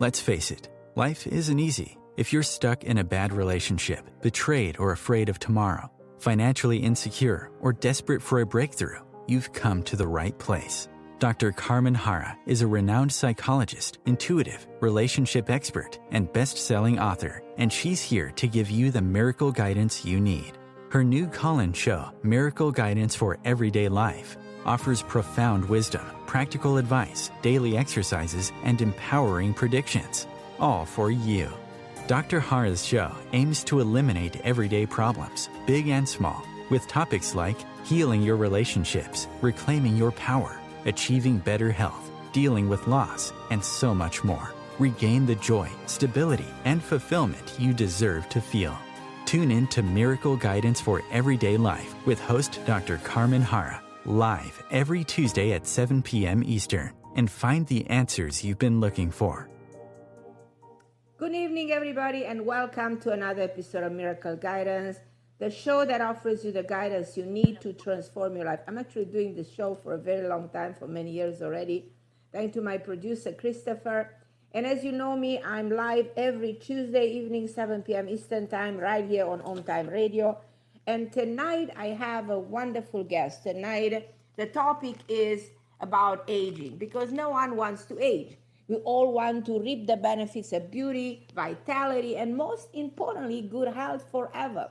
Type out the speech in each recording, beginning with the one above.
Let's face it, life isn't easy. If you're stuck in a bad relationship, betrayed or afraid of tomorrow, financially insecure, or desperate for a breakthrough, you've come to the right place. Dr. Carmen Harra is a renowned psychologist, intuitive, relationship expert, and best-selling author, and she's here to give you the miracle guidance you need. Her new call-in show, Miracle Guidance for Everyday Life, offers profound wisdom, practical advice, daily exercises, and empowering predictions, all for you. Dr. Harra's show aims to eliminate everyday problems, big and small, with topics like healing your relationships, reclaiming your power, achieving better health, dealing with loss, and so much more. Regain the joy, stability, and fulfillment you deserve to feel. Tune in to Miracle Guidance for Everyday Life with host Dr. Carmen Harra, live every Tuesday at 7 p.m. Eastern, and find the answers you've been looking for. Good evening, everybody, and welcome to another episode of Miracle Guidance, the show that offers you the guidance you need to transform your life. I'm actually doing this show for a very long time, for many years already, thanks to my producer, Christopher. And as you know me, I'm live every Tuesday evening, 7 p.m. Eastern Time, right here on OMTimes Radio. And tonight, I have a wonderful guest. Tonight, the topic is about aging, because no one wants to age. We all want to reap the benefits of beauty, vitality, and most importantly, good health forever.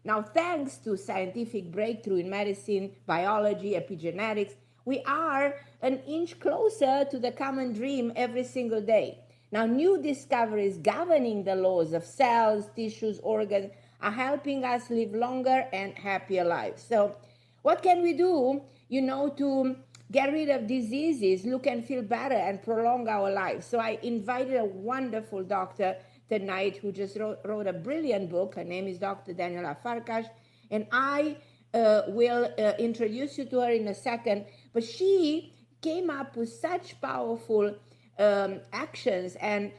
Now, thanks to scientific breakthrough in medicine, biology, epigenetics, we are an inch closer to the common dream every single day. Now, new discoveries governing the laws of cells, tissues, organs are helping us live longer and happier lives. So what can we do, to get rid of diseases, look and feel better, and prolong our lives? So I invited a wonderful doctor tonight who just wrote a brilliant book. Her name is Dr. Daniela Farkas, and I will introduce you to her in a second. But she came up with such powerful actions and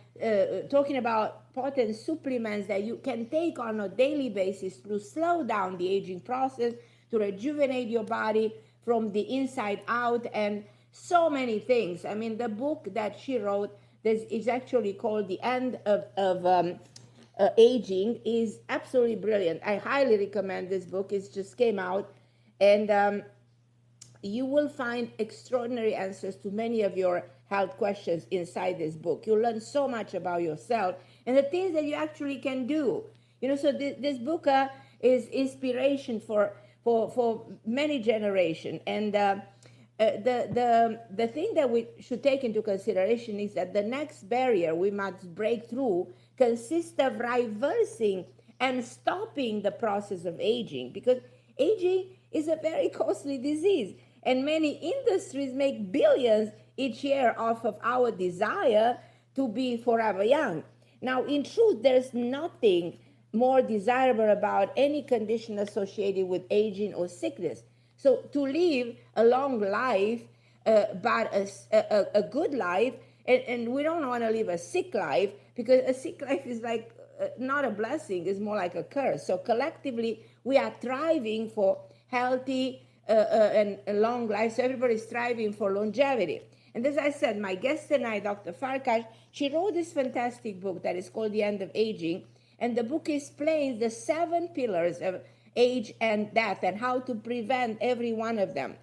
talking about potent supplements that you can take on a daily basis to slow down the aging process, to rejuvenate your body from the inside out, and so many things. I mean, the book that she wrote, this is actually called The End of Aging, is absolutely brilliant. I highly recommend this book. It just came out, and you will find extraordinary answers to many of your health questions inside this book. You'll learn so much about yourself and the things that you actually can do. So this book is inspiration for many generations. And the thing that we should take into consideration is that the next barrier we must break through consists of reversing and stopping the process of aging, because aging is a very costly disease, and many industries make billions each year off of our desire to be forever young. Now, in truth, there's nothing more desirable about any condition associated with aging or sickness. So to live a long life, but a good life, and we don't want to live a sick life, because a sick life is like not a blessing, it's more like a curse. So collectively, we are thriving for healthy and long life. So everybody's striving for longevity. And as I said, my guest tonight, Dr. Farkas, she wrote this fantastic book that is called The End of Aging. And the book explains the 7 pillars of age and death and how to prevent every one of them.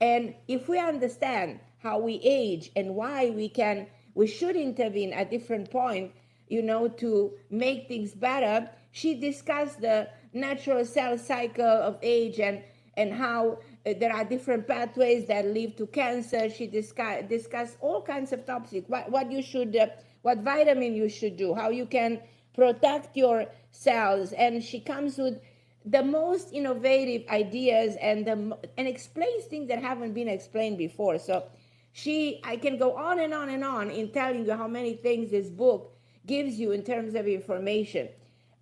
And if we understand how we age and why we should intervene at different points, to make things better, she discussed the natural cell cycle of age and how there are different pathways that lead to cancer. She discussed all kinds of topics, what vitamin you should do, how you can protect your cells. And she comes with the most innovative ideas and explains things that haven't been explained before. So I can go on and on and on in telling you how many things this book gives you in terms of information.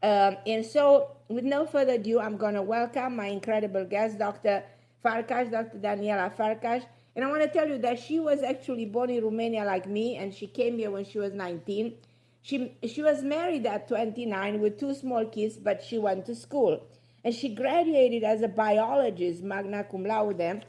And so with no further ado, I'm going to welcome my incredible guest, Dr. Farkas, Dr. Daniela Farkas. And I want to tell you that she was actually born in Romania like me, and she came here when she was 19. She was married at 29 with 2 small kids, but she went to school. And she graduated as a biologist, magna cum laude,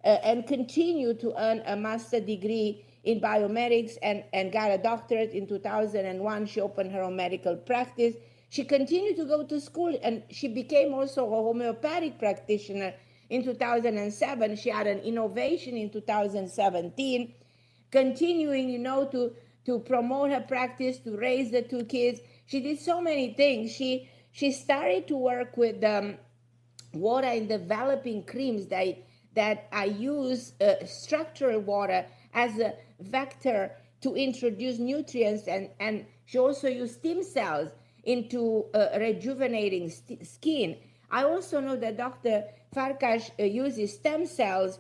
and continued to earn a master's degree in biomedics and got a doctorate in 2001. She opened her own medical practice. She continued to go to school, and she became also a homeopathic practitioner in 2007. She had an innovation in 2017, continuing, to promote her practice, to raise the two kids. She did so many things. She started to work with water in developing creams that I use structural water as a vector to introduce nutrients, and she also used stem cells into rejuvenating skin. I also know that Dr. Farkas uses stem cells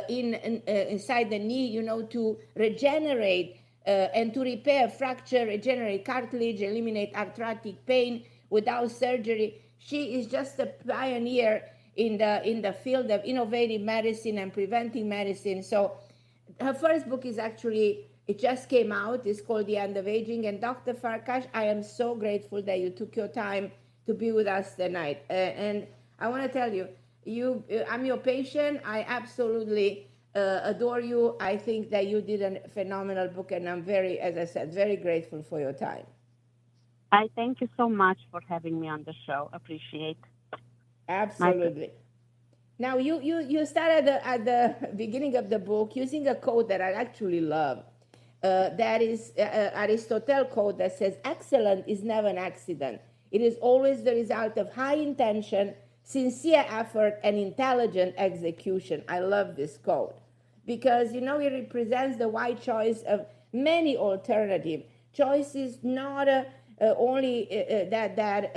inside the knee, to regenerate and to repair fracture, regenerate cartilage, eliminate arthritic pain without surgery. She is just a pioneer in the field of innovative medicine and preventing medicine. So her first book is actually, it just came out. It's called The End of Aging. And Dr. Farkas, I am so grateful that you took your time to be with us tonight. And I want to tell you, I'm your patient. I absolutely adore you. I think that you did a phenomenal book, and I'm very, as I said, very grateful for your time. I thank you so much for having me on the show. Appreciate. Absolutely. Now, you started at the beginning of the book using a quote that I actually love. That is Aristotle Code that says, excellence is never an accident. It is always the result of high intention, sincere effort, and intelligent execution. I love this quote because, it represents the wide choice of many alternative choices, not only that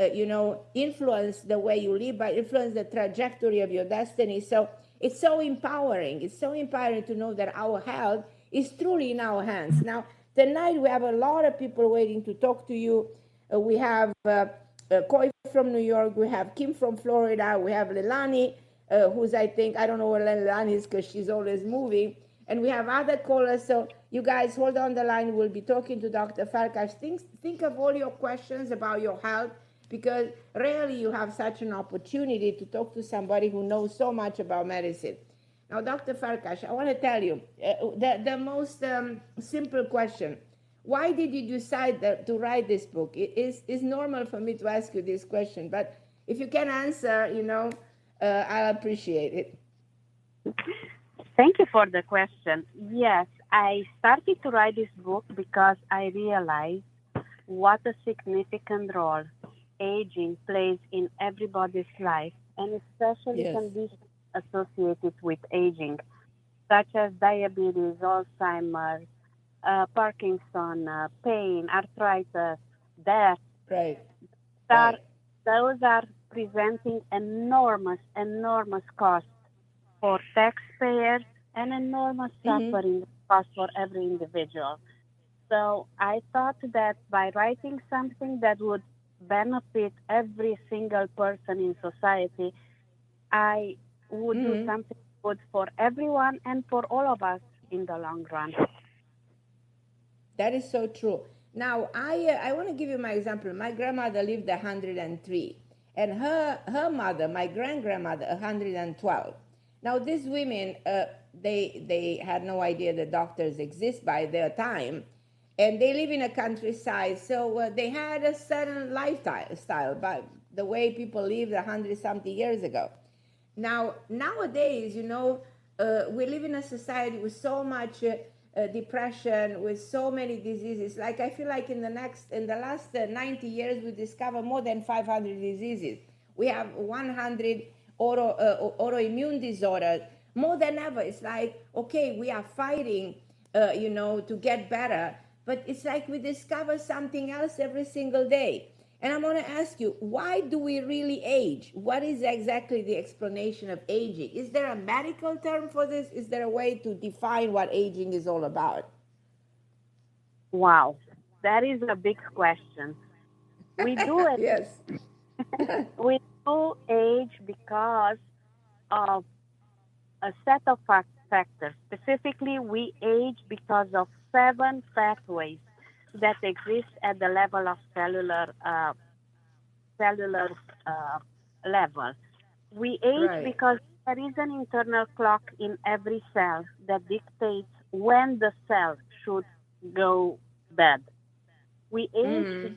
influence the way you live, but influence the trajectory of your destiny. So it's so empowering. It's so empowering to know that our health is truly in our hands. Now, tonight we have a lot of people waiting to talk to you. We have Coy from New York. We have Kim from Florida. We have Leilani, who's, I don't know where Leilani is because she's always moving. And we have other callers. So you guys hold on the line. We'll be talking to Dr. Farkas. Think of all your questions about your health, because rarely you have such an opportunity to talk to somebody who knows so much about medicine. Now, Dr. Farkas, I want to tell you the most simple question. Why did you decide to write this book? It's normal for me to ask you this question, but if you can answer, I'll appreciate it. Thank you for the question. Yes, I started to write this book because I realized what a significant role aging plays in everybody's life, and especially conditions associated with aging, such as diabetes, Alzheimer's, Parkinson, pain, arthritis, death. Right. Those are presenting enormous costs for taxpayers and enormous suffering cost for every individual. So I thought that by writing something that would benefit every single person in society, I would do something good for everyone and for all of us in the long run. That is so true. Now, I want to give you my example. My grandmother lived 103, and her mother, my grand-grandmother, 112. Now, these women, they had no idea that doctors exist by their time, and they live in a countryside, so they had a certain lifestyle, by the way people lived 100-something years ago. Now, nowadays, we live in a society with so much depression, with so many diseases. Like, I feel like in the last 90 years, we discovered more than 500 diseases. We have 100 autoimmune disorders, more than ever. It's like, okay, we are fighting, to get better, but it's like we discover something else every single day. And I'm going to ask you, why do we really age? What is exactly the explanation of aging? Is there a medical term for this? Is there a way to define what aging is all about? Wow, that is a big question. We do it. Yes. We do age because of a set of factors. Specifically, we age because of 7 pathways that exist at the level of cellular level. We age because there is an internal clock in every cell that dictates when the cell should go bad. We age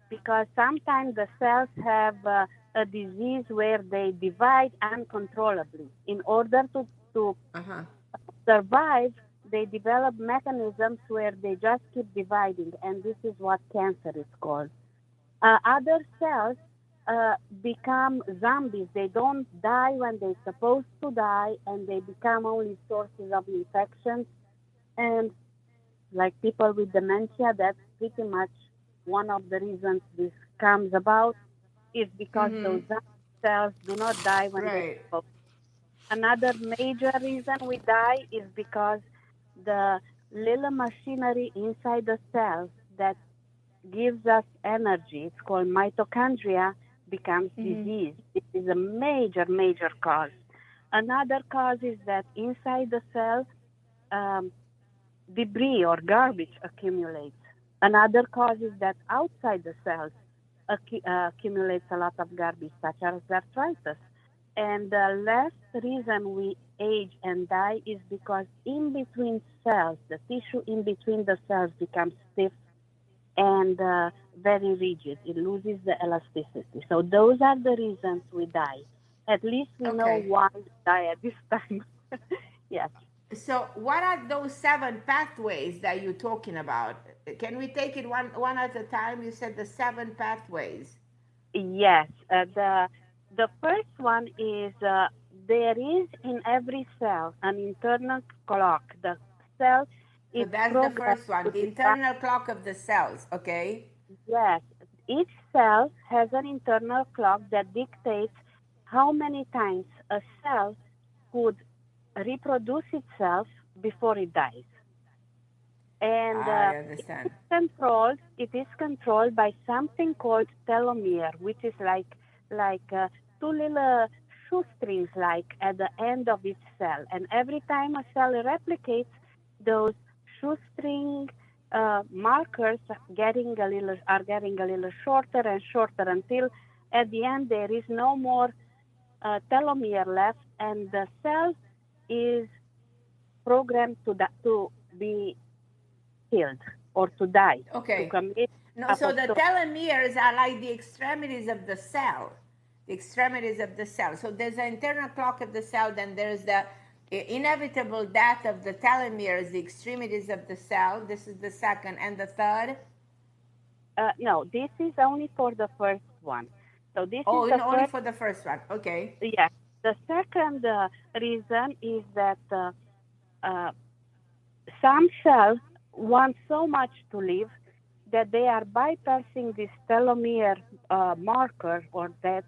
because sometimes the cells have a disease where they divide uncontrollably. In order to survive, they develop mechanisms where they just keep dividing, and this is what cancer is called. Other cells become zombies. They don't die when they're supposed to die, and they become only sources of infections. And like people with dementia, that's pretty much one of the reasons this comes about, is because those cells do not die when they're supposed. Another major reason we die is because the little machinery inside the cells that gives us energy, it's called mitochondria, becomes diseased. It is a major, major cause. Another cause is that inside the cell, debris or garbage accumulates. Another cause is that outside the cells accumulates a lot of garbage, such as arthritis. And the last reason we age and die is because in between cells, the tissue in between the cells becomes stiff and very rigid. It loses the elasticity. So those are the reasons we die. At least we know why we die at this time. Yes. So what are those 7 pathways that you're talking about? Can we take it one at a time? You said the 7 pathways. Yes. The first one is there is in every cell an internal clock. The cell is so that's the first one, the internal clock of the cells, okay? Yes. Each cell has an internal clock that dictates how many times a cell could reproduce itself before it dies. And I understand. It is controlled by something called telomere, which is like 2 little shoestrings at the end of each cell. And every time a cell replicates, those shoestring markers are getting a little shorter and shorter until at the end there is no more telomere left, and the cell is programmed to be killed or to die. Okay. To commit so the telomeres are like the extremities of the cell. The extremities of the cell. So there's an internal clock of the cell, then there's the inevitable death of the telomeres, the extremities of the cell. This is the second. And the third? No, this is only for the first one. So this is only for the first one. Okay. Yes. The second reason is that some cells want so much to live that they are bypassing this telomere marker or that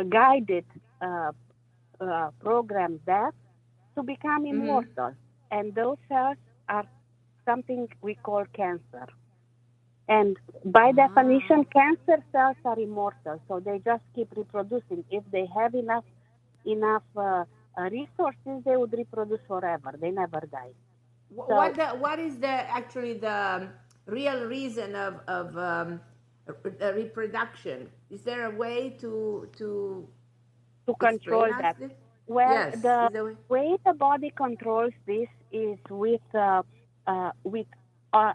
guided program death to become immortal. And those cells are something we call cancer. And by definition, cancer cells are immortal, so they just keep reproducing. If they have enough resources, they would reproduce forever. They never die. What is the real reason of reproduction? Is there a way to control that? Well, yes. The way the body controls this is with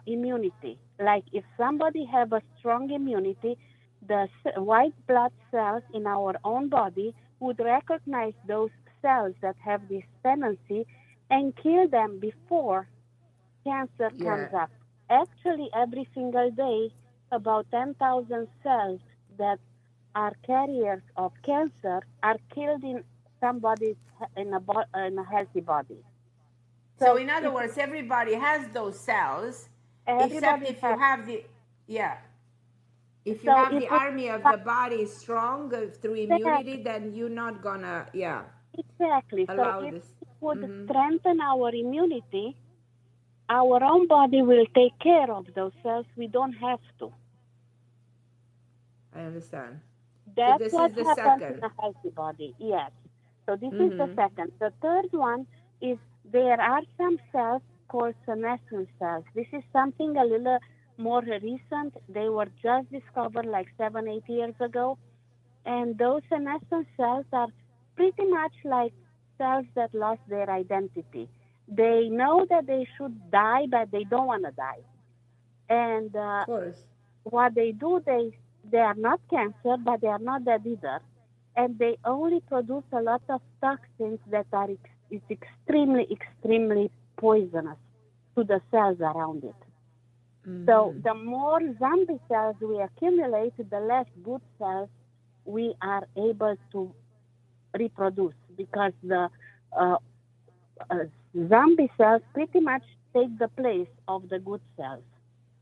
immunity. Like if somebody have a strong immunity, the white blood cells in our own body would recognize those cells that have this tendency and kill them before cancer comes up. Actually, every single day, about 10,000 cells that are carriers of cancer are killed in somebody in a healthy body. So in other words, everybody has those cells, except if you have the army of the body strong through immunity, then you're not gonna exactly allow so this. If we would strengthen our immunity, our own body will take care of those cells. We don't have to. I understand. That's so what is the happens second. in a healthy body. Yes. So this is the second. The third one is there are some cells called senescent cells. This is something a little more recent. They were just discovered like 7-8 years ago. And those senescent cells are pretty much like cells that lost their identity. They know that they should die, but they don't want to die. And Of course. what they do, they are not cancer, but they are not dead either. And they only produce a lot of toxins that are extremely poisonous to the cells around it. So the more zombie cells we accumulate, the less good cells we are able to reproduce, because the zombie cells pretty much take the place of the good cells.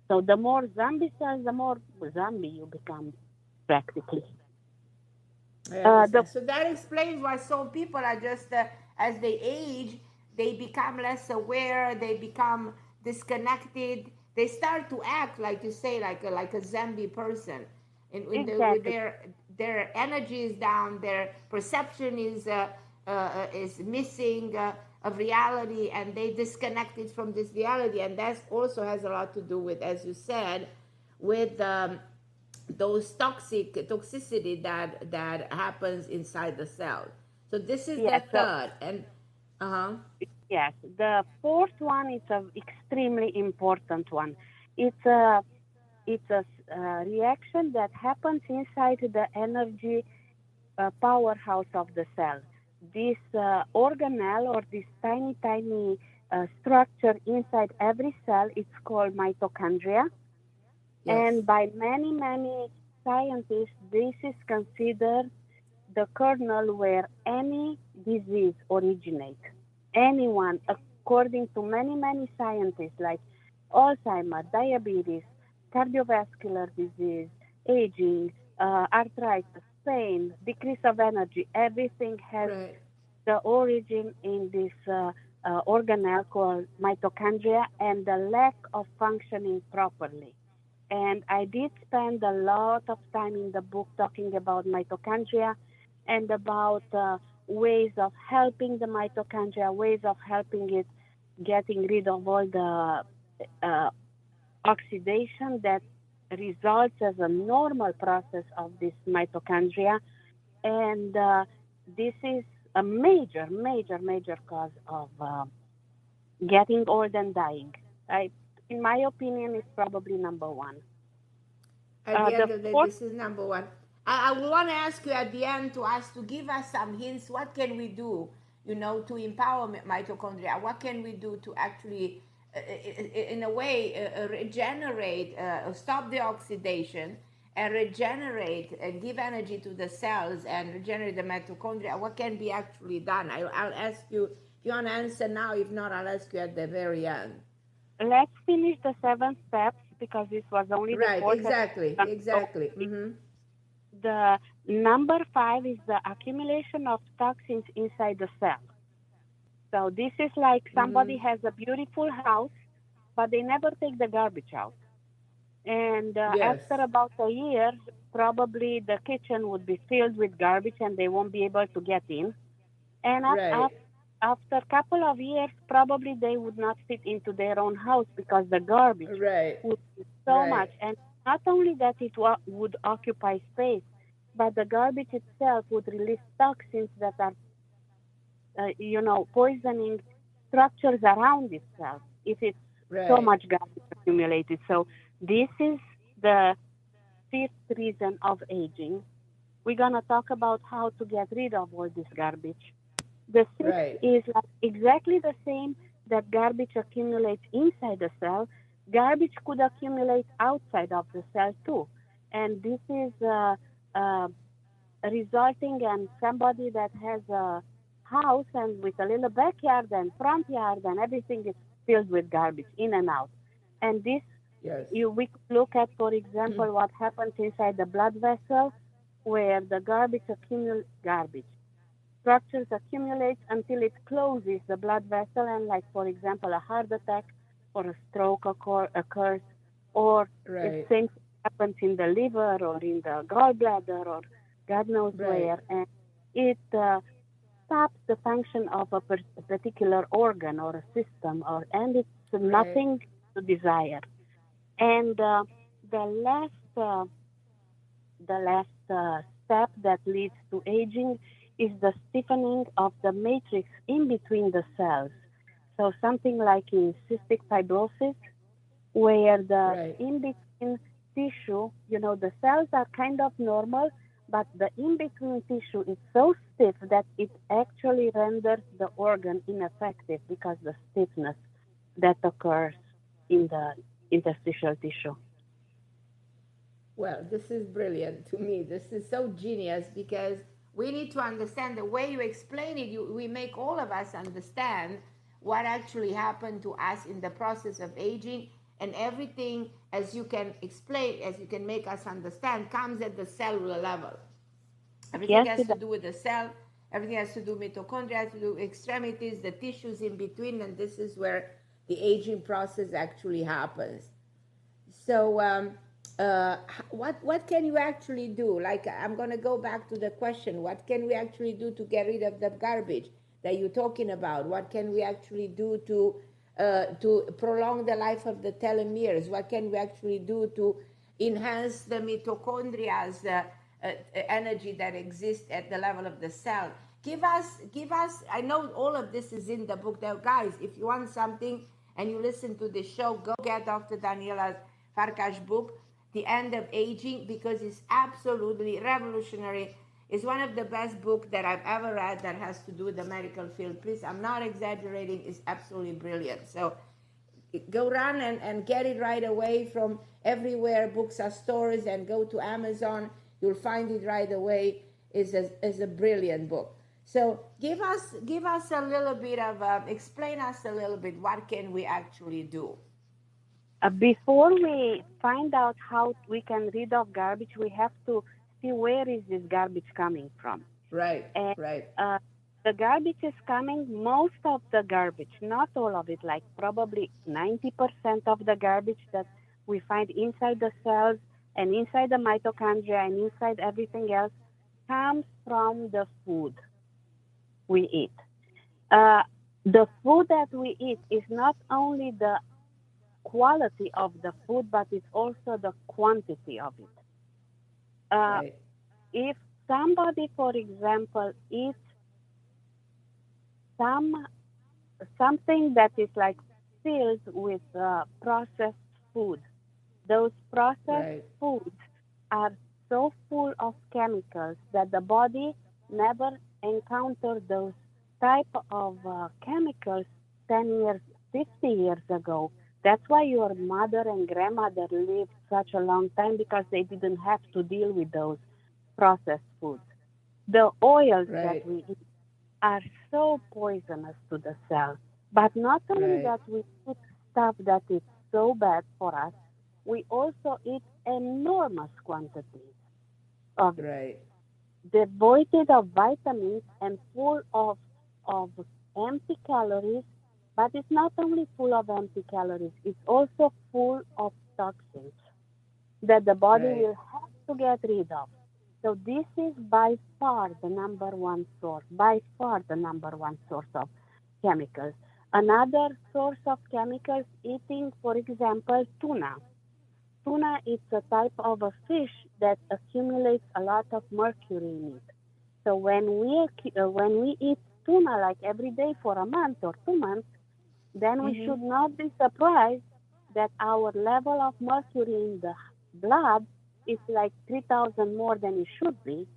So the more zombie cells, the more zombie you become, practically. So that explains why some people are just, as they age, they become less aware, they become disconnected, they start to act, like you say, like a zombie person. And when with Exactly. their energy is down, their perception is missing of reality, and they disconnected from this reality. And that also has a lot to do with, as you said, with those toxicity that happens inside the cell. So this is the Yes. So third. And yes, the fourth one is an extremely important one. It's a reaction that happens inside the energy powerhouse of the cell. This organelle, or this tiny structure inside every cell, it's called mitochondria. yes, And by many scientists, this is considered the kernel where any disease originates. Anyone, according to many scientists, like Alzheimer's, diabetes, cardiovascular disease, aging, arthritis, pain, decrease of energy, everything has right, the origin in this organelle called mitochondria, and the lack of functioning properly. And I did spend a lot of time in the book talking about mitochondria and about ways of helping the mitochondria, ways of helping it getting rid of all the uh, oxidation that results as a normal process of this mitochondria. And this is a major cause of getting old and dying. In my opinion, it's probably number one. at the The end of the day, fourth, this is number one. I want to ask you at the end to give us some hints. What can we do, to empower mitochondria? What can we do to actually, in a way, regenerate, stop the oxidation, and regenerate and give energy to the cells and regenerate the mitochondria? What can be actually done? I'll ask you if you want to answer now. If not, I'll ask you at the very end. let's finish the 7 steps, because this was only the Right, fourth. exactly. The number 5 is the accumulation of toxins inside the cell. So this is like somebody has a beautiful house, but they never take the garbage out. And Yes, after about a year, probably the kitchen would be filled with garbage and they won't be able to get in. And right, after a couple of years, probably they would not fit into their own house, because the garbage right, would be so right, much. And not only that it would occupy space, but the garbage itself would release toxins that are, poisoning structures around itself if it's so right. much garbage accumulated. So this is the fifth reason of aging. We're going to talk about how to get rid of all this garbage. The sixth Right. is like exactly the same that garbage accumulates inside the cell. Garbage could accumulate outside of the cell too. And this is uh, resulting in somebody that has a house and with a little backyard and front yard and everything is filled with garbage in and out. And this, Yes. we could look at, for example, what happens inside the blood vessel, where the garbage structures accumulate until it closes the blood vessel, and like, for example, a heart attack or a stroke occurs, or if Right. things happens in the liver or in the gallbladder or God knows Right. where, and it stops the function of a particular organ or a system, and it's Right. nothing to desire. And the last step that leads to aging is the stiffening of the matrix in between the cells. So something like in cystic fibrosis, where the Right. in-between tissue, the cells are kind of normal, but the in-between tissue is so stiff that it actually renders the organ ineffective because the stiffness that occurs in the interstitial tissue. Well, this is brilliant to me. This is so genius because we need to understand the way you explain it. We make all of us understand what actually happened to us in the process of aging, and everything, as you can explain, as you can make us understand, comes at the cellular level. Everything Yes, has to do with the cell. Everything has to do with mitochondria, has to do with extremities, the tissues in between, and this is where the aging process actually happens. So, what can you actually do? Like, I'm going to go back to the question: what can we actually do to get rid of the garbage that you're talking about? What can we actually do to prolong the life of the telomeres? What can we actually do to enhance the mitochondria's energy that exists at the level of the cell? Give us. I know all of this is in the book. Now, guys, if you want something and you listen to the show, go get Dr. Daniela Farkas' book, The End of Aging, because it's absolutely revolutionary. It's one of the best books that I've ever read that has to do with the medical field. Please, I'm not exaggerating. It's absolutely brilliant. So go run and get it right away from everywhere books are stores, and go to Amazon. You'll find it right away. It's a brilliant book. So give us a little bit of, explain us a little bit, what can we actually do? Before we find out how we can rid of garbage, we have to see where is this garbage coming from. Right, and, right. The garbage is coming, most of the garbage, not all of it, like probably 90% of the garbage that we find inside the cells and inside the mitochondria and inside everything else comes from the food we eat. The food that we eat is not only the quality of the food, but it's also the quantity of it. Right. If somebody, for example, eats something that is like filled with processed food, those processed foods are so full of chemicals that the body never encountered those type of chemicals 10 years, 50 years ago. That's why your mother and grandmother lived such a long time, because they didn't have to deal with those processed foods. The oils that we eat are so poisonous to the cell. But not only that we eat stuff that is so bad for us, we also eat enormous quantities of it, devoid of vitamins and full of empty calories. But it's not only full of empty calories, it's also full of toxins that the body will have to get rid of. So this is by far the number one source of chemicals. Another source of chemicals, eating, for example, tuna. Tuna is a type of a fish that accumulates a lot of mercury in it. So when we eat tuna like every day for a month or 2 months, then we should not be surprised that our level of mercury in the blood is like 3,000 more than it should be,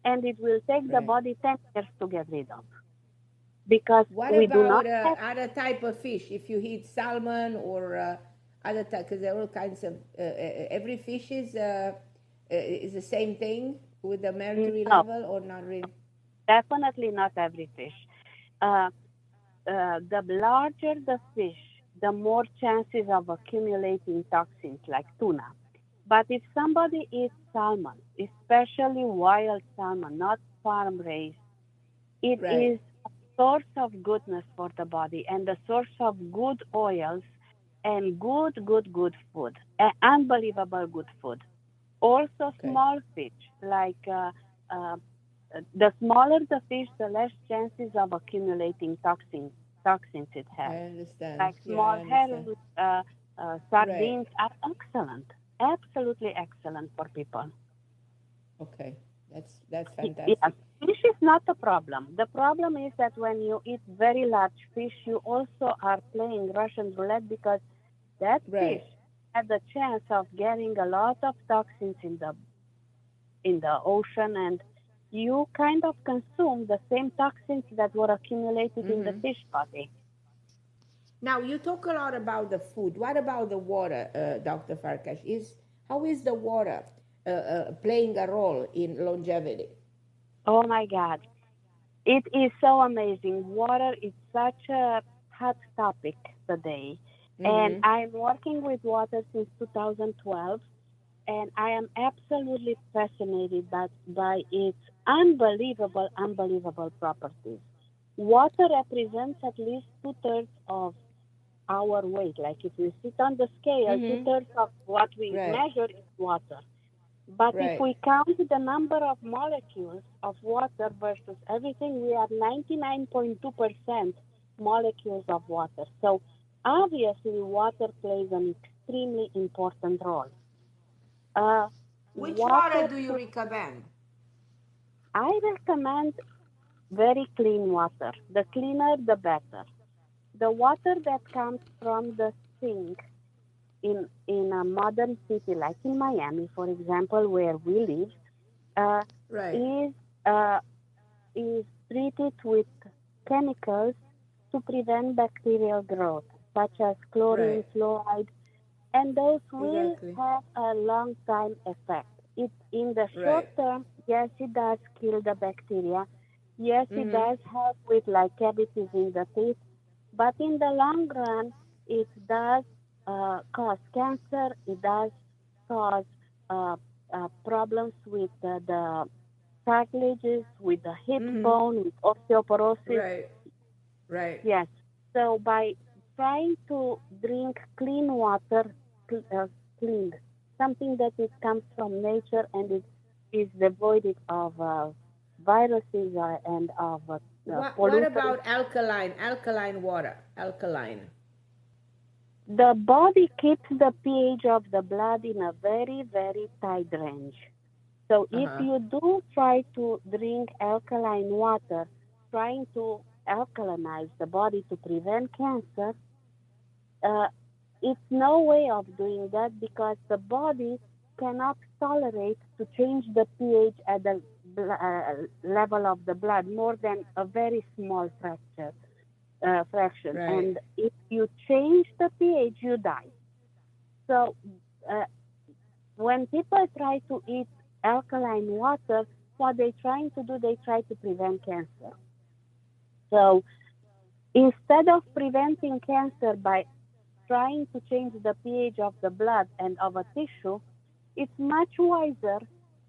and it will take the body 10 years to get rid of. Because what we about do not have other type of fish? If you eat salmon or other type, because there are all kinds of every fish is the same thing with the mercury level, or not really? Definitely not every fish. The larger the fish, the more chances of accumulating toxins like tuna. But if somebody eats salmon, especially wild salmon, not farm raised, it is a source of goodness for the body and a source of good oils and good food, unbelievable good food. Also small fish, like the smaller the fish, the less chances of accumulating toxins it has. I understand. Like small herring, sardines are excellent, absolutely excellent for people. Okay, that's fantastic. Fish is not the problem. The problem is that when you eat very large fish, you also are playing Russian roulette because that fish Right. had the chance of getting a lot of toxins in the ocean, and you kind of consume the same toxins that were accumulated in the Mm-hmm. fish body. Now you talk a lot about the food. What about the water, Dr. Farkas? How is the water playing a role in longevity? Oh my God. It is so amazing. Water is such a hot topic today. And Mm-hmm. I'm working with water since 2012, and I am absolutely fascinated by its unbelievable properties. Water represents at least two-thirds of our weight. Like if we sit on the scale, Mm-hmm. two-thirds of what we Right. measure is water. But if Right. we count the number of molecules of water versus everything, we are 99.2% molecules of water. So obviously, water plays an extremely important role. Uh, Which water water, do you recommend? I recommend very clean water. The cleaner, the better. The water that comes from the sink in a modern city like in Miami, for example, where we live, uh, Right. is uh, is treated with chemicals to prevent bacterial growth, such as chlorine, Right. fluoride, and those will Exactly. have a long time effect. It in the short Right. term, yes, it does kill the bacteria. Yes, it Mm-hmm. does help with like cavities in the teeth, but in the long run, it does cause cancer. It does cause uh, problems with the cartilages, with the hip Mm-hmm. bone, with osteoporosis. Right. Right. Yes. So by trying to drink clean water, cleaned, something that it comes from nature and it is devoid of viruses and of What pollutants. about alkaline water? Alkaline. The body keeps the pH of the blood in a very tight range. So if Uh-huh. you do try to drink alkaline water, trying to alkalinize the body to prevent cancer, uh, it's no way of doing that because the body cannot tolerate to change the pH at the level of the blood more than a very small fraction. Right. And if you change the pH, you die. So uh, when people try to eat alkaline water, what they're trying to do, they try to prevent cancer. So instead of preventing cancer by trying to change the pH of the blood and of a tissue, it's much wiser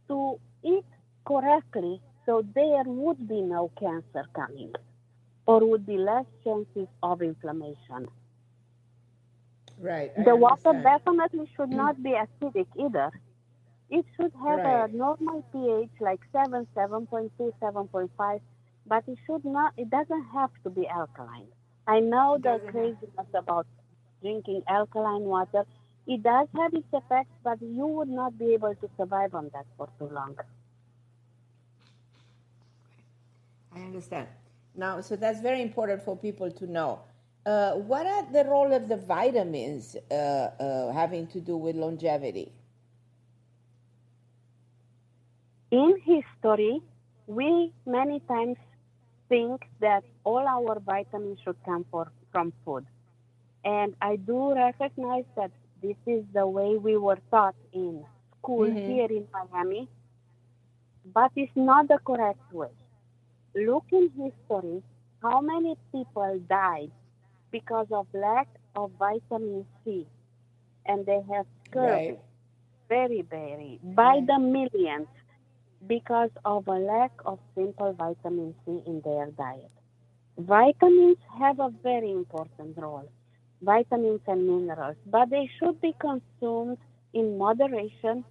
to eat correctly so there would be no cancer coming or would be less chances of inflammation. Right. I The water understand. definitely should not be acidic either. It should have a Right. normal pH like 7, 7.2, 7.5, but it doesn't have to be alkaline. I know It the doesn't have. craziness about drinking alkaline water. It does have its effects, but you would not be able to survive on that for too long. I understand. Now, so that's very important for people to know. What are the role of the vitamins having to do with longevity? In history, we many times think that all our vitamins should come from food. And I do recognize that this is the way we were taught in school Mm-hmm. here in Miami, but it's not the correct way. Look in history how many people died because of lack of vitamin C, and they have Right. scurvy, very, by Right. the millions because of a lack of simple vitamin C in their diet. Vitamins have a very important role, vitamins and minerals, but they should be consumed in moderation,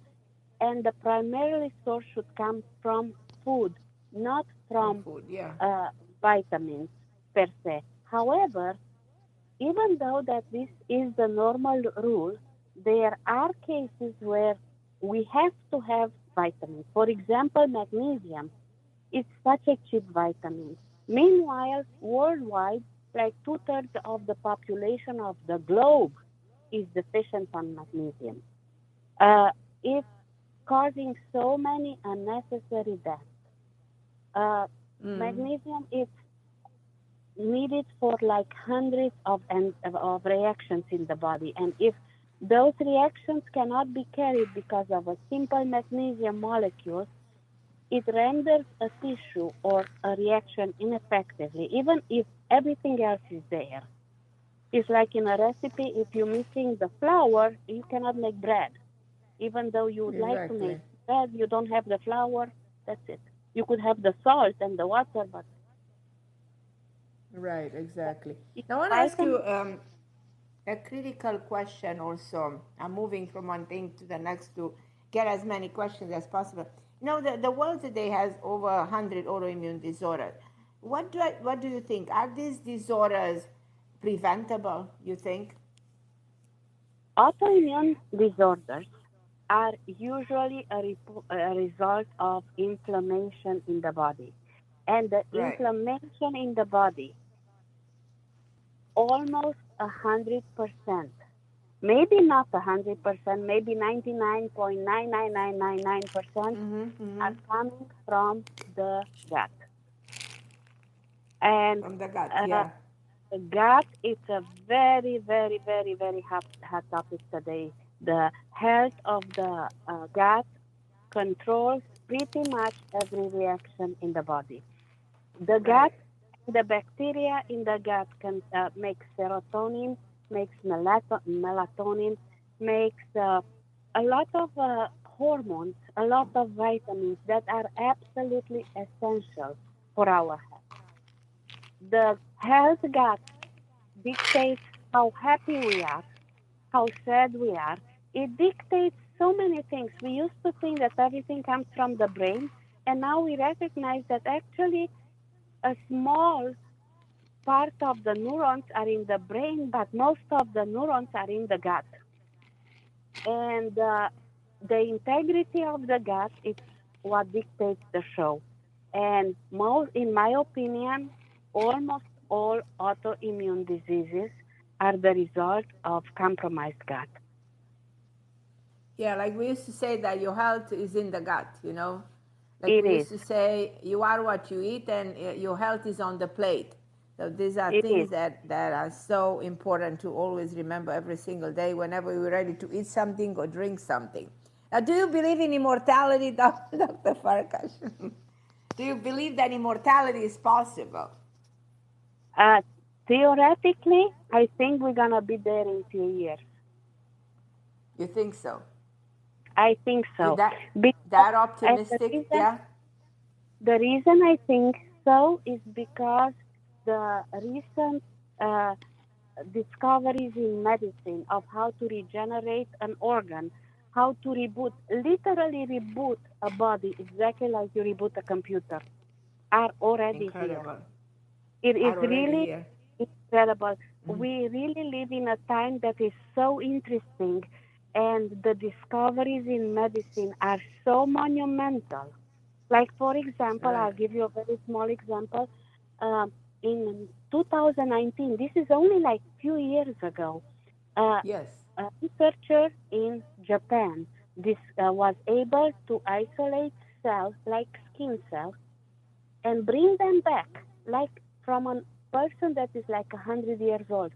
and the primary source should come from food, not From from food. Yeah. uh, vitamins per se. However, even though that this is the normal rule, there are cases where we have to have vitamins. For example, magnesium. It's such a cheap vitamin. Meanwhile, worldwide, like 2/3 of the population of the globe is deficient on magnesium. It's causing so many unnecessary deaths. Magnesium is needed for like hundreds of reactions in the body. And if those reactions cannot be carried because of a simple magnesium molecule, it renders a tissue or a reaction ineffectively, even if everything else is there. It's like in a recipe, if you're missing the flour, you cannot make bread. Even though you would like to make bread, you don't have the flour, that's it. You could have the salt and the water, but... Right, exactly. Now, I want to ask you a critical question also. I'm moving from one thing to the next to get as many questions as possible. You know, the world today has over 100 autoimmune disorders. What do you think? Are these disorders preventable, you think? Autoimmune disorders are usually a result of inflammation in the body. And the inflammation in the body, almost 100%, maybe not 100%, maybe 99.99999% are coming from the gut. And from the gut, the gut is a very, very, very, very hot topic today. The health of the gut controls pretty much every reaction in the body. The gut, the bacteria in the gut can make serotonin, makes melatonin, makes a lot of hormones, a lot of vitamins that are absolutely essential for our health. The health gut dictates how happy we are, how sad we are. It dictates so many things. We used to think that everything comes from the brain, and now we recognize that actually a small part of the neurons are in the brain, but most of the neurons are in the gut. And the integrity of the gut is what dictates the show. And in my opinion, almost all autoimmune diseases are the result of compromised gut. Yeah, like we used to say that your health is in the gut, you know? Like It we is. used to say, you are what you eat, and your health is on the plate. So these are It things is. that are so important to always remember every single day whenever we're ready to eat something or drink something. Now, do you believe in immortality, Dr. Farkas? Do you believe that immortality is possible? Theoretically, I think we're going to be there in a few years. You think so? I think so. That optimistic, yeah? The reason I think so is because the recent discoveries in medicine of how to regenerate an organ, how to literally reboot a body exactly like you reboot a computer, are already incredible. Here. It is really incredible. We really live in a time that is so interesting, and the discoveries in medicine are so monumental. Like, for example, I'll give you a very small example. In 2019, this is only like a few years ago, a researcher in Japan was able to isolate cells like skin cells and bring them back, like from a person that is like 100 years old,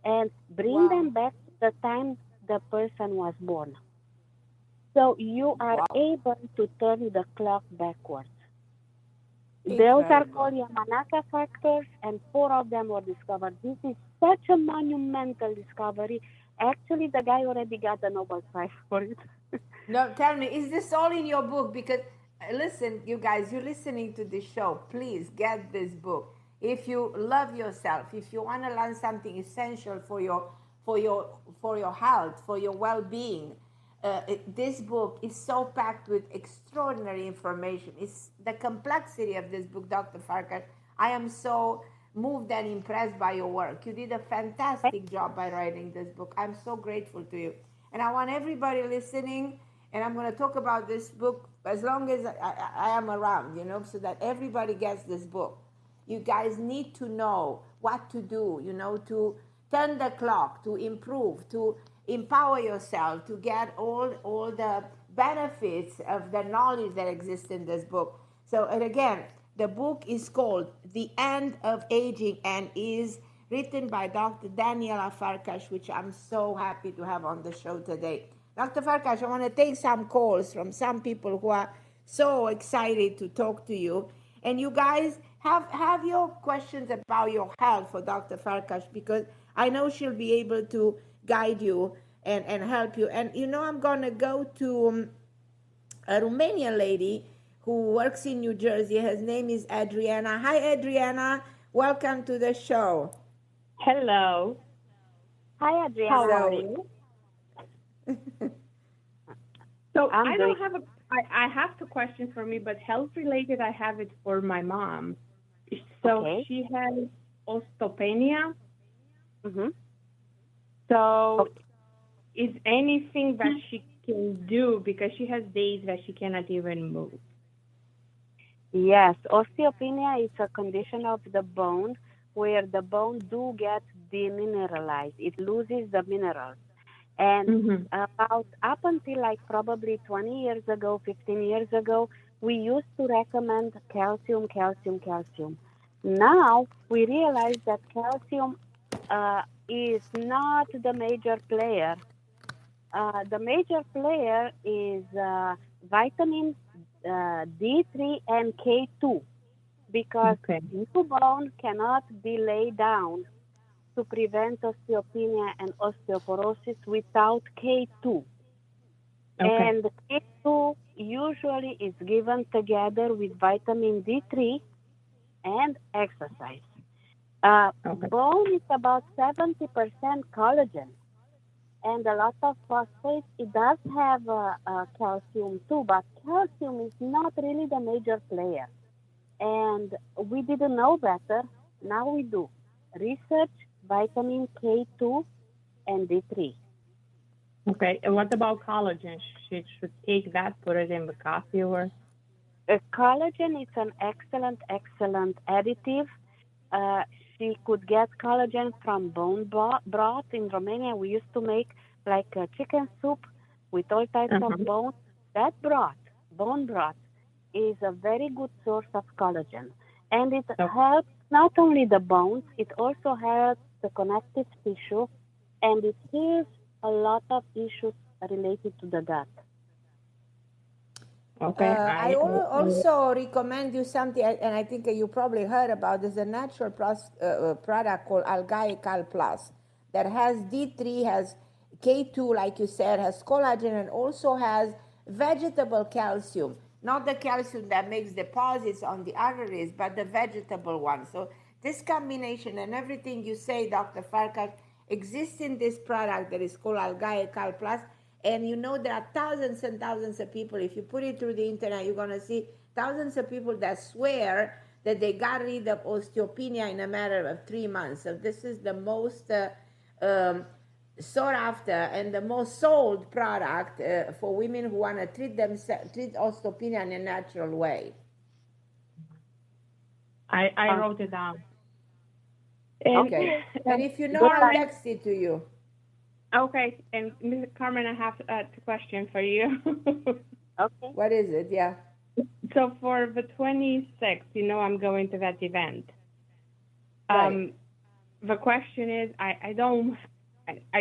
and bring them back to the time the person was born. So you are able to turn the clock backwards. Those are called Yamanaka factors, and 4 of them were discovered. This is such a monumental discovery. Actually, the guy already got the Nobel Prize for it. No, tell me, is this all in your book? Because listen, you guys, you're listening to this show. Please get this book. If you love yourself, if you want to learn something essential for your health, for your well-being, this book is so packed with extraordinary information. It's the complexity of this book, Dr. Farkas. I am so moved and impressed by your work. You did a fantastic job by writing this book. I'm so grateful to you. And I want everybody listening And I'm going to talk about this book as long as I am around, so that everybody gets this book. You guys need to know what to do, to turn the clock, to improve, to empower yourself, to get all the benefits of the knowledge that exists in this book. So, and again, the book is called The End of Aging and is written by Dr. Daniela Farkas, which I'm so happy to have on the show today. Dr. Farkas, I want to take some calls from some people who are so excited to talk to you. And you guys have your questions about your health for Dr. Farkas, because I know she'll be able to guide you and help you. And I'm going to go to a Romanian lady who works in New Jersey. Her name is Adriana. Hi, Adriana. Welcome to the show. Hello. Hi, Adriana. How are you? So I have two questions for me, but health related, I have it for my mom. So she has osteopenia. Mm-hmm. So is anything that she can do, because she has days that she cannot even move? Yes, osteopenia is a condition of the bone where the bone do get demineralized. It loses the minerals. And up until like probably 20 years ago, 15 years ago, we used to recommend calcium. Now we realize that calcium is not the major player. The major player is vitamin D3 and K2, because new bone cannot be laid down to prevent osteopenia and osteoporosis without K2. And K2 usually is given together with vitamin D3 and exercise. Bone is about 70% collagen and a lot of phosphate. It does have calcium too, but calcium is not really the major player. And we didn't know better. Now we do. Research vitamin K2 and D3. Okay, and what about collagen? She should take that, put it in the coffee or? Collagen is an excellent additive. She could get collagen from bone broth. In Romania, we used to make like a chicken soup with all types of bones. That bone broth, is a very good source of collagen. And it helps not only the bones, it also helps the connective tissue, and it heals a lot of issues related to the gut. I also recommend you something, and I think you probably heard about this, a natural product called Alkyl Plus that has D3, has K2, like you said, has collagen, and also has vegetable calcium. Not the calcium that makes deposits on the arteries, but the vegetable one. So this combination and everything you say, Dr. Farkas, exists in this product that is called Alkyl Plus. And there are thousands and thousands of people. If you put it through the internet, you're going to see thousands of people that swear that they got rid of osteopenia in a matter of 3 months. So this is the most sought after and the most sold product for women who want to treat osteopenia in a natural way. I wrote it down. Okay. And if you know, I'll text it to you. Okay. And Ms. Carmen, I have a question for you. Okay. What is it? Yeah. So for the 26th, I'm going to that event. Right. The question is, I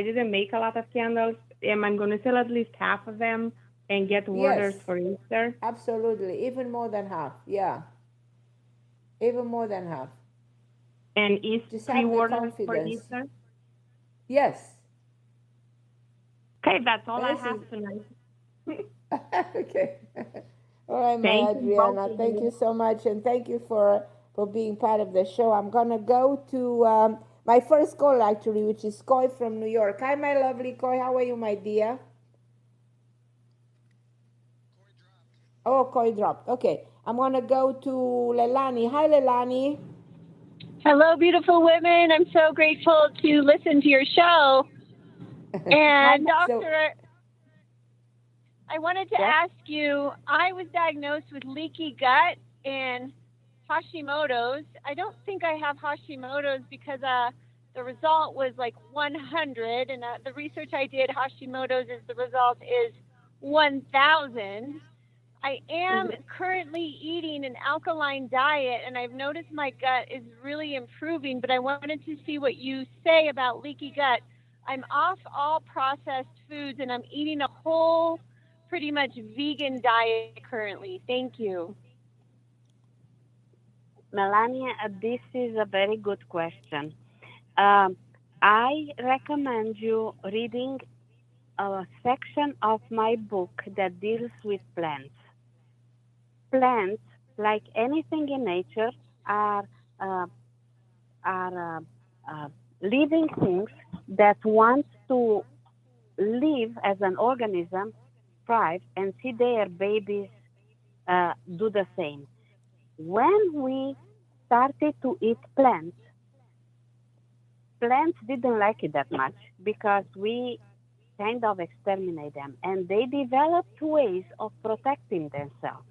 didn't make a lot of candles. Am I going to sell at least half of them and get orders for Easter? Absolutely. Even more than half. Yeah. Even more than half. And is pre-orders for Easter? Yes. Okay, that's all I have tonight. Okay. All right, my Adriana. Thank you so much, and thank you for being part of the show. I'm going to go to my first call, actually, which is Coy from New York. Hi, my lovely Coy. How are you, my dear? Oh, Coy dropped. Okay. I'm going to go to Leilani. Hi, Leilani. Hello, beautiful women. I'm so grateful to listen to your show. And I wanted to ask you, I was diagnosed with leaky gut and Hashimoto's. I don't think I have Hashimoto's because the result was like 100, and the research I did, Hashimoto's is the result is 1,000. I am currently eating an alkaline diet, and I've noticed my gut is really improving, but I wanted to see what you say about leaky gut. I'm off all processed foods, and I'm eating a whole, pretty much vegan diet currently. Thank you. Melania, this is a very good question. I recommend you reading a section of my book that deals with plants. Plants, like anything in nature, are living things that want to live as an organism, thrive, and see their babies do the same. When we started to eat plants didn't like it that much because we kind of exterminate them, and they developed ways of protecting themselves.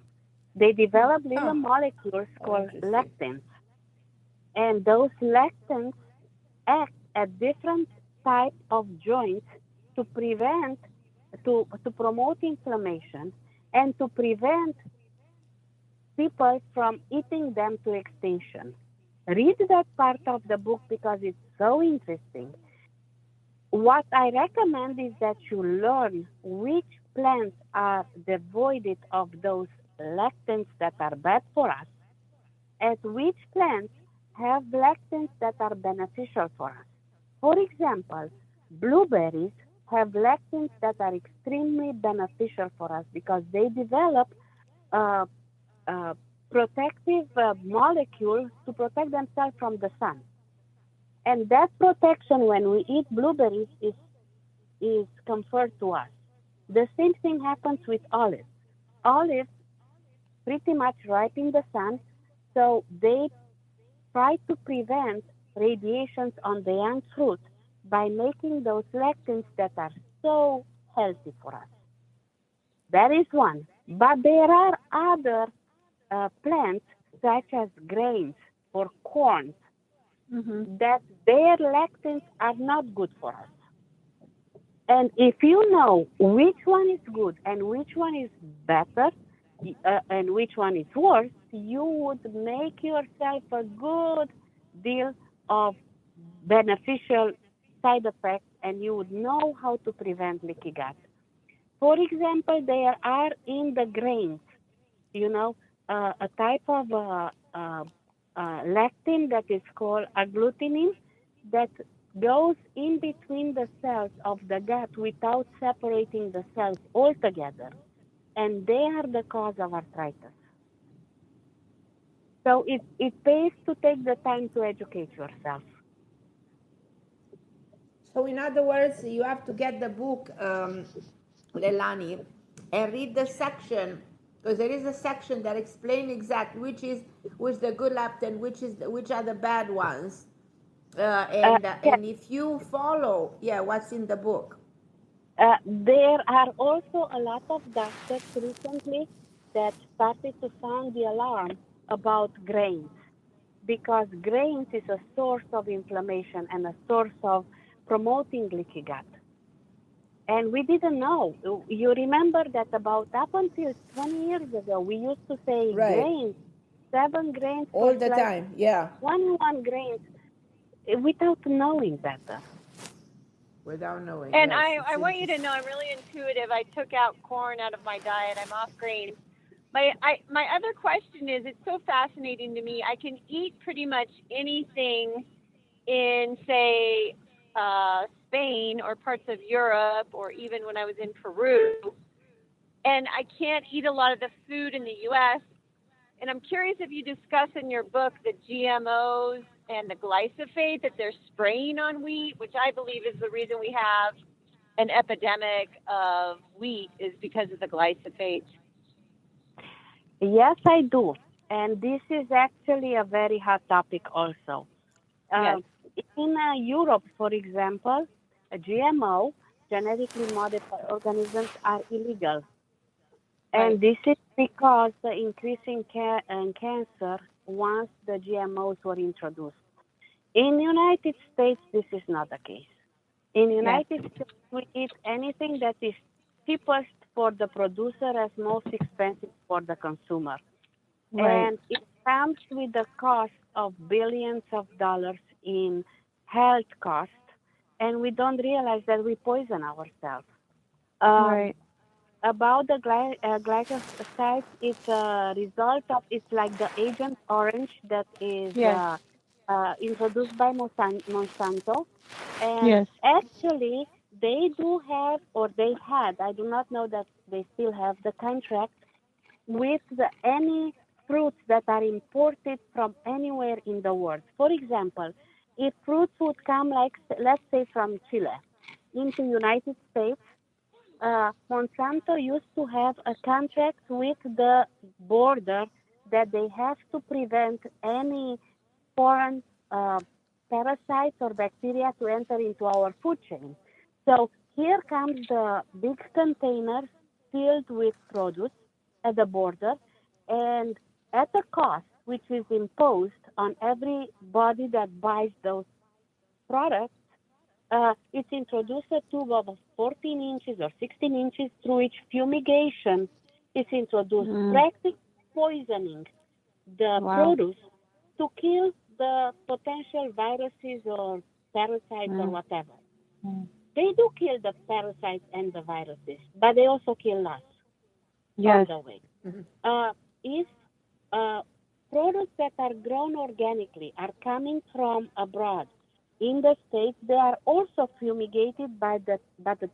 They developed little molecules called lectins, and those lectins act at different types of joints to promote inflammation and to prevent people from eating them to extinction. Read that part of the book because it's so interesting. What I recommend is that you learn which plants are devoid of those lectins that are bad for us, and which plants have lectins that are beneficial for us. For example, blueberries have lectins that are extremely beneficial for us because they develop protective molecules to protect themselves from the sun. And that protection, when we eat blueberries, is conferred to us. The same thing happens with olives. Olives pretty much ripen in the sun, so they try to prevent radiations on the young fruit by making those lectins that are so healthy for us. That is one. But there are other plants, such as grains or corn, that their lectins are not good for us. And if you know which one is good and which one is better and which one is worse, you would make yourself a good deal of beneficial side effects, and you would know how to prevent leaky gut. For example, there are in the grains, a type of lectin that is called agglutinin that goes in between the cells of the gut without separating the cells altogether. And they are the cause of arthritis. So it pays to take the time to educate yourself. So in other words, you have to get the book, Leilani, and read the section, because there is a section that explains exactly which the good leptin, which are the bad ones, and if you follow, what's in the book. There are also a lot of doctors recently that started to sound the alarm about grains, because grains is a source of inflammation and a source of promoting leaky gut. And we didn't know. You remember that about up until 20 years ago, we used to say grains, 7 grains all the time, 21 grains, without knowing better. Without knowing. And I want you to know I'm really intuitive. I took out corn out of my diet. I'm off grains. My other question is, it's so fascinating to me. I can eat pretty much anything in, say, Spain or parts of Europe, or even when I was in Peru, and I can't eat a lot of the food in the U.S. And I'm curious if you discuss in your book the GMOs and the glyphosate that they're spraying on wheat, which I believe is the reason we have an epidemic of wheat, is because of the glyphosate. Yes, I do. And this is actually a very hot topic also. Yes. In Europe, for example, GMO, genetically modified organisms, are illegal. And this is because the increase in cancer once the GMOs were introduced. In the United States, this is not the case. In the United States, we eat anything that is cheapest for the producer as most expensive for the consumer. Right. And it comes with the cost of billions of dollars in health costs, and we don't realize that we poison ourselves. Right. About the glyphosate, it's a result of, it's like the Agent Orange that is introduced by Monsanto. And actually, they do have, or they had, I do not know that they still have the contract with any fruits that are imported from anywhere in the world. For example, if fruits would come, like, let's say from Chile into United States, Monsanto used to have a contract with the border that they have to prevent any foreign parasites or bacteria to enter into our food chain. So here comes the big containers filled with produce at the border, and at a cost which is imposed on everybody that buys those products, it's introduced a tube of 14 inches or 16 inches through which fumigation is introduced, practically poisoning the produce to kill the potential viruses or parasites or whatever. They do kill the parasites and the viruses, but they also kill us. Yes. On the way. If products that are grown organically are coming from abroad, in the States, they are also fumigated by the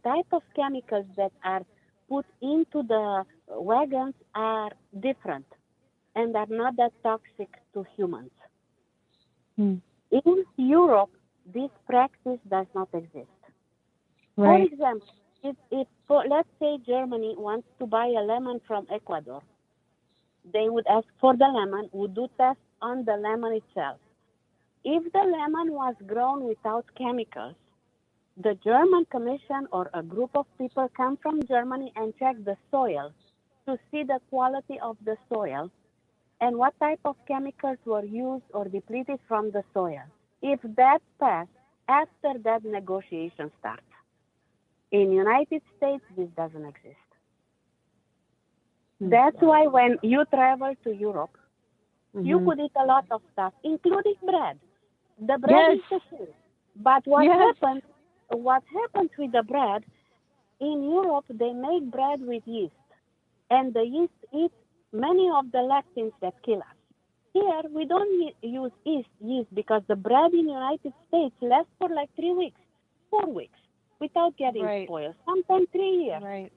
type of chemicals that are put into the wagons are different and are not that toxic to humans. In Europe, this practice does not exist. Right. For example, if let's say Germany wants to buy a lemon from Ecuador, they would ask for the lemon, would do tests on the lemon itself. If the lemon was grown without chemicals, the German Commission or a group of people come from Germany and check the soil to see the quality of the soil and what type of chemicals were used or depleted from the soil. If that passed, after that negotiation starts. In the United States, this doesn't exist. That's why when you travel to Europe, you could eat a lot of stuff, including bread. The bread is the same. But what happens with the bread, in Europe, they make bread with yeast. And the yeast eats many of the lectins that kill us. Here, we don't use yeast because the bread in the United States lasts for like 3 weeks, 4 weeks, without getting spoiled, sometimes 3 years. Right.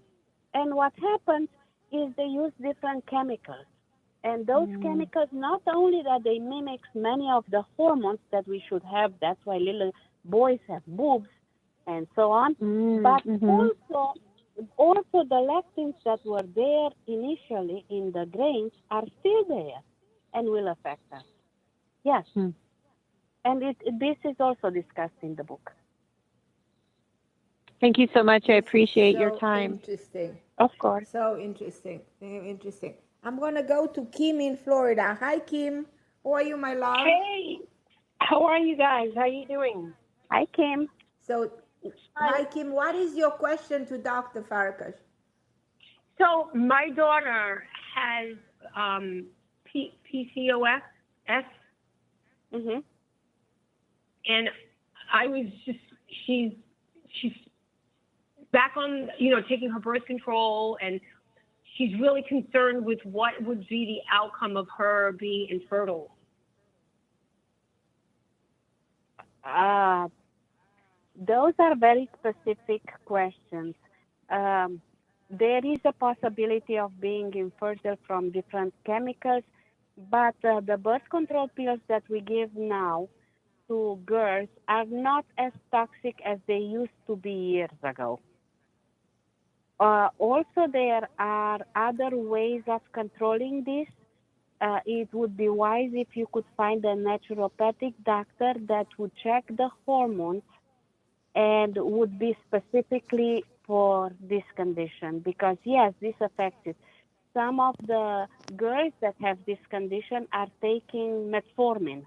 And what happens is they use different chemicals. And those chemicals, not only that they mimic many of the hormones that we should have, that's why little boys have boobs and so on, but also the lectins that were there initially in the grains are still there and will affect us. Yes. And this is also discussed in the book. Thank you so much. I appreciate your time. Interesting. Of course. So interesting. Very interesting. I'm going to go to Kim in Florida. Hi, Kim. How are you, my love? Hey. How are you guys? How are you doing? Hi, Kim. So, hi, Kim. What is your question to Dr. Farkas? So, my daughter has PCOS. And I was just, she's back on, taking her birth control, and she's really concerned with what would be the outcome of her being infertile. Those are very specific questions. There is a possibility of being infertile from different chemicals, but the birth control pills that we give now to girls are not as toxic as they used to be years ago. Also, there are other ways of controlling this. It would be wise if you could find a naturopathic doctor that would check the hormones and would be specifically for this condition, because yes, this affects it. some of the girls that have this condition are taking metformin,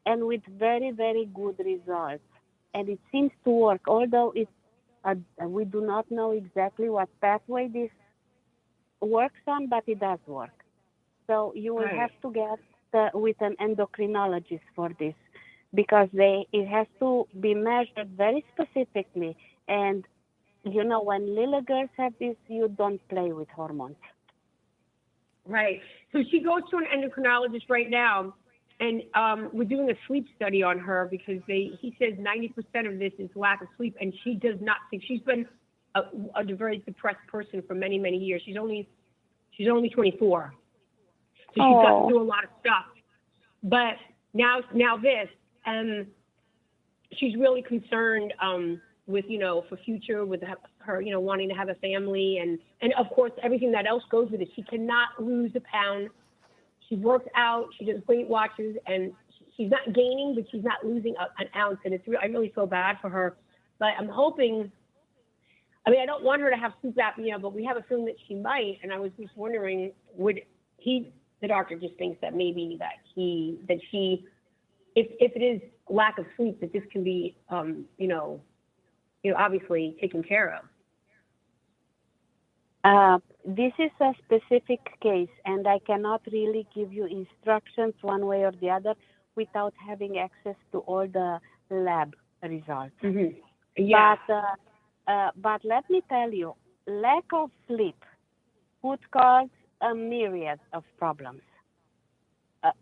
and with very, very good results. And it seems to work, although we do not know exactly what pathway this works on, but it does work. So you will have to get with an endocrinologist for this, because it has to be measured very specifically. And, when little girls have this, you don't play with hormones. Right. So she goes to an endocrinologist right now, and we're doing a sleep study on her because he says 90% of this is lack of sleep, and she does not sleep. She's been a very depressed person for many, many years. She's only 24, so she's got through a lot of stuff. But now this, and she's really concerned with for future, with her wanting to have a family, and of course everything that else goes with it. She cannot lose a pound. She works out, she does Weight Watchers, and she's not gaining, but she's not losing an ounce. And I really feel bad for her. But I'm hoping. I mean, I don't want her to have sleep apnea, but we have a feeling that she might. And I was just wondering, the doctor just thinks that maybe if it is lack of sleep, that this can be, obviously taken care of. This is a specific case, and I cannot really give you instructions one way or the other without having access to all the lab results. Mm-hmm. Yeah. But let me tell you, lack of sleep could cause a myriad of problems. I'm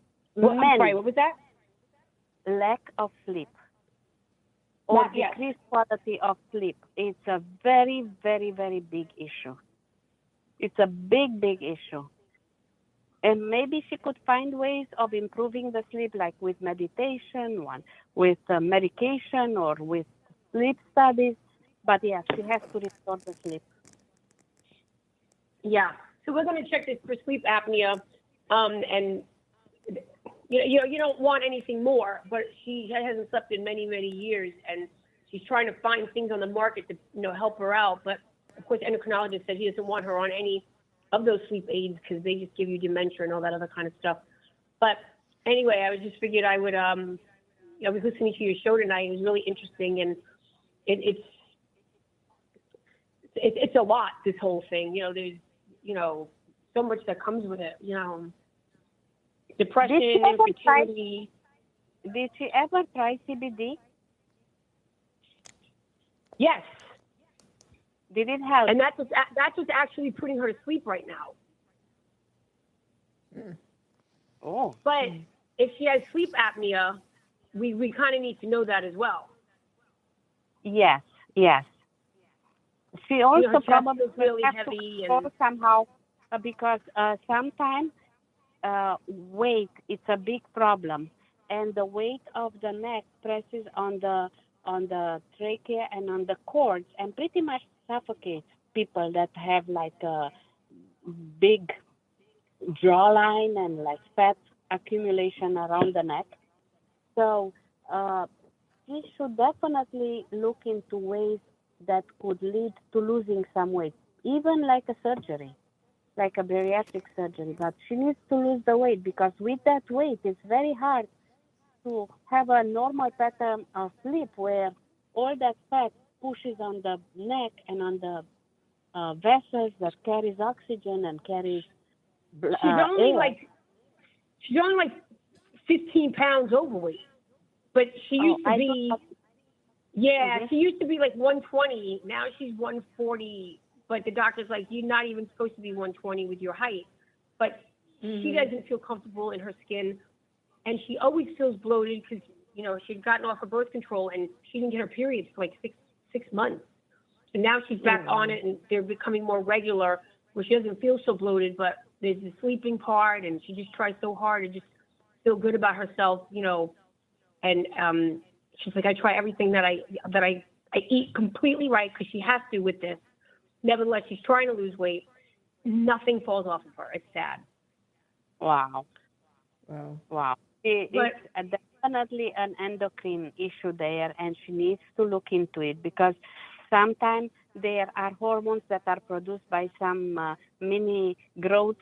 sorry, what was that? Lack of sleep or decreased quality of sleep. It's a very, very, very big issue. It's a big, big issue. And maybe she could find ways of improving the sleep, like with meditation, with medication, or with sleep studies. But she has to restore the sleep. Yeah. So we're going to check this for sleep apnea, and you don't want anything more, but she hasn't slept in many, many years, and she's trying to find things on the market to help her out. But of course, the endocrinologist said he doesn't want her on any of those sleep aids because they just give you dementia and all that other kind of stuff. But anyway, I just figured I would. I was listening to your show tonight. It was really interesting, and it's a lot, this whole thing. There's, so much that comes with it, depression, infertility. Did she ever try CBD? Yes. Did it help? And that's what's actually putting her to sleep right now. Oh. But if she has sleep apnea, we kind of need to know that as well. Yes. She also probably really have heavy to somehow, because sometimes weight, it's a big problem, and the weight of the neck presses on the trachea and on the cords, and pretty much suffocates people that have like a big jawline and like fat accumulation around the neck. So she should definitely look into ways that could lead to losing some weight, even like a surgery, like a bariatric surgery. But she needs to lose the weight, because with that weight, it's very hard to have a normal pattern of sleep where all that fat pushes on the neck and on the vessels that carries oxygen and carries She's only like 15 pounds overweight, but she used to be. She used to be like 120. Now she's 140. But the doctor's like, you're not even supposed to be 120 with your height. But she doesn't feel comfortable in her skin, and she always feels bloated because she'd gotten off her birth control and she didn't get her periods for like six months. So now she's back on it, and they're becoming more regular, where she doesn't feel so bloated. But there's the sleeping part, and she just tries so hard to just feel good about herself, And she's like, I try everything that I eat completely right, because she has to with this. Nevertheless, she's trying to lose weight. Nothing falls off of her. It's sad. Wow. It's definitely an endocrine issue there, and she needs to look into it, because sometimes there are hormones that are produced by some mini growth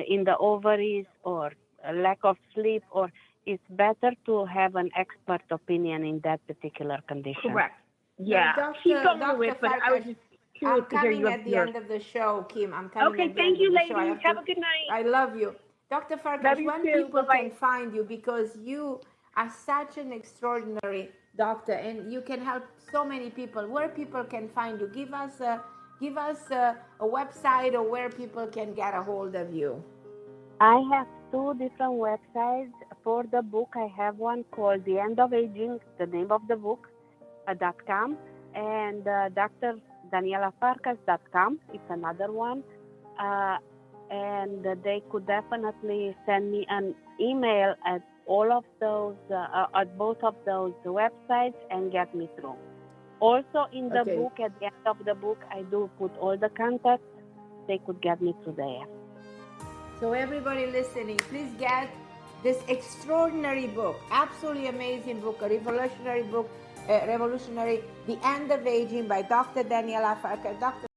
in the ovaries or a lack of sleep, or it's better to have an expert opinion in that particular condition. Correct. Yeah. She's going with it, but I was just curious to hear you. I'm coming at the end of the show, Kim. I'm coming okay, at the thank end you, of the show. ladies. Have a good night. I love you. Dr. Farkas, you when too. people Bye-bye. can find you, because you are such an extraordinary doctor and you can help so many people, where people can find you? Give us a website or where people can get a hold of you. I have 2 different websites. For the book, I have one called The End of Aging, the name of the book, .com, and drdanielafarkas.com. It's another one. And they could definitely send me an email at all of those, at both of those websites and get me through. Also in the book, at the end of the book, I do put all the contacts. They could get me through there. So everybody listening, please get this extraordinary book, absolutely amazing book, a revolutionary book, The End of Aging by Dr. Daniela Farkas. Dr.